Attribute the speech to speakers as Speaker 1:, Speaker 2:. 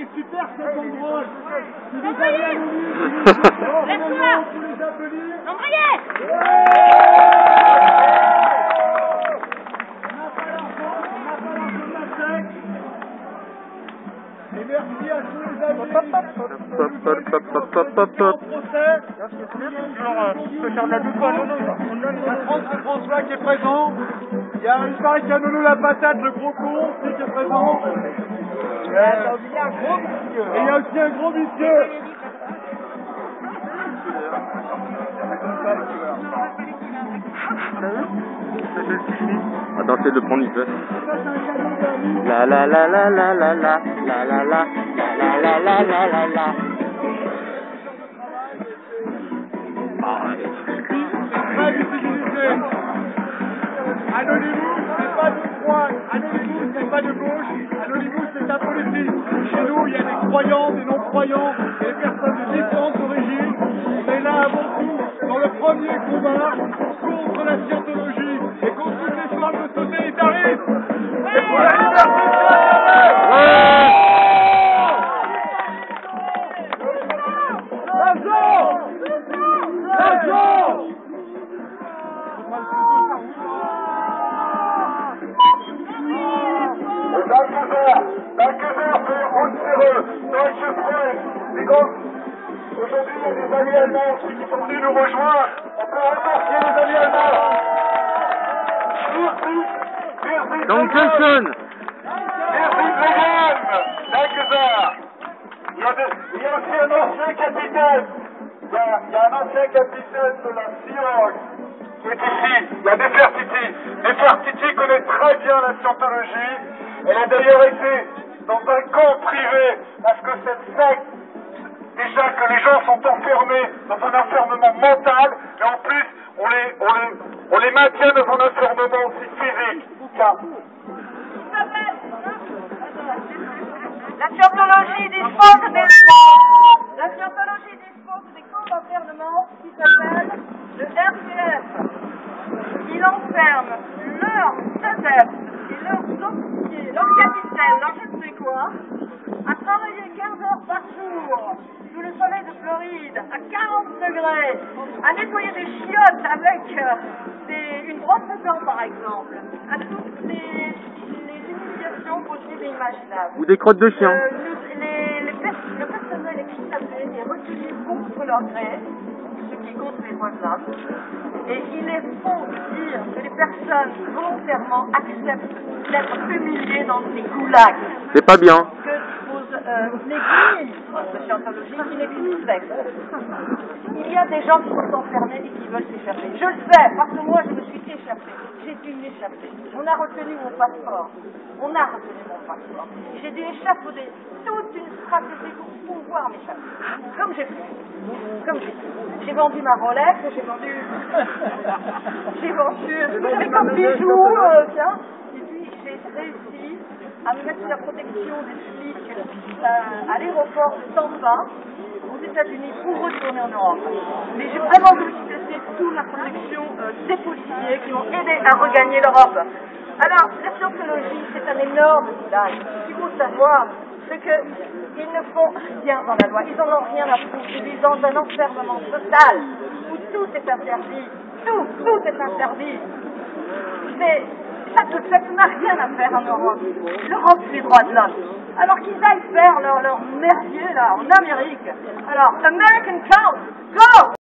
Speaker 1: est super cet endroit. Si vous avez un moment, vous les applaudir. On n'a pas l'argent de la chèque. Et merci à tous les amis. C'est François qui est présent. Il paraît qu'il y a Nono la patate, le gros con aussi qui est présent. Et il y a aussi un gros vicieux.
Speaker 2: Attends, c'est de le prendre, il peut. La la la la la la la la la la la la la la la la.
Speaker 1: Très visibilisé. Anonymous, c'est pas de droite. Anonymous, c'est pas de gauche. Anonymous, c'est la politique. Chez nous, il y a des croyants, des non-croyants, et des personnes de différentes origines. On est là avant tout dans le premier combat contre la scientologie et contre toutes les formes de totalitarisme. Et pour la
Speaker 3: Danke sehr für unsere deutsche Freunde. Aujourd'hui, il y a des amis allemands qui sont venus nous rejoindre. On peut remercier les amis allemands. Merci.
Speaker 2: Dankeschön.
Speaker 3: Merci, Graham. Danke sehr. Il y a aussi un ancien capitaine. Il y a un ancien capitaine de la Sea qui est ici. Il y a Nefertiti. Nefertiti connaît très bien la scientologie. Elle a d'ailleurs été dans un camp privé parce que cette secte, déjà que les gens sont enfermés dans un enfermement mental, mais en plus on les maintient dans un enfermement aussi physique. Car
Speaker 4: la scientologie dispose des camps d'enfermement qui s'appellent le RCF. Il enferme leurs adeptes et leurs officiers, leurs capitaines, leurs je ne sais quoi, à travailler 15 heures par jour sous le soleil de Floride, à 40 degrés, à nettoyer des chiottes avec une brosse à dents par exemple, à toutes les humiliations possibles et imaginables.
Speaker 2: Ou des crottes de chien.
Speaker 4: Le personnel est kidnappé et reculé contre leur gré, ce qui est contre les droits de l'homme. Et il est faux de dire que les personnes volontairement acceptent d'être humiliées dans des goulags.
Speaker 2: C'est pas bien.
Speaker 4: Que pose l'église de scientologie qui n'est qu'une secte. Il y a des gens qui sont enfermés et qui veulent s'échapper. Je le sais, parce que moi je me suis échappée. J'ai dû m'échapper. On a retenu mon passeport. J'ai dû échafauder toute une stratégie pour pouvoir m'échapper. Comme j'ai fait. J'ai vendu ma Rolex, j'ai vendu comme bijoux, tiens. Et puis j'ai réussi à me mettre sous la protection des flics à l'aéroport de Tampa, aux États-Unis, pour retourner en Europe. Mais j'ai vraiment voulu laisser sous la protection des policiers qui m'ont aidé à regagner l'Europe. Alors, la scientologie, c'est un énorme village. Ce qu'il faut savoir, c'est qu'ils ne font rien dans la loi. Ils n'en ont rien à foutre. Ils vivent dans un enfermement total, où tout est interdit. Tout est interdit. Ça n'a rien à faire en Europe. L'Europe, c'est les droits de l'homme. Alors qu'ils aillent faire leur merdier, là, en Amérique. Alors, American Cow, go!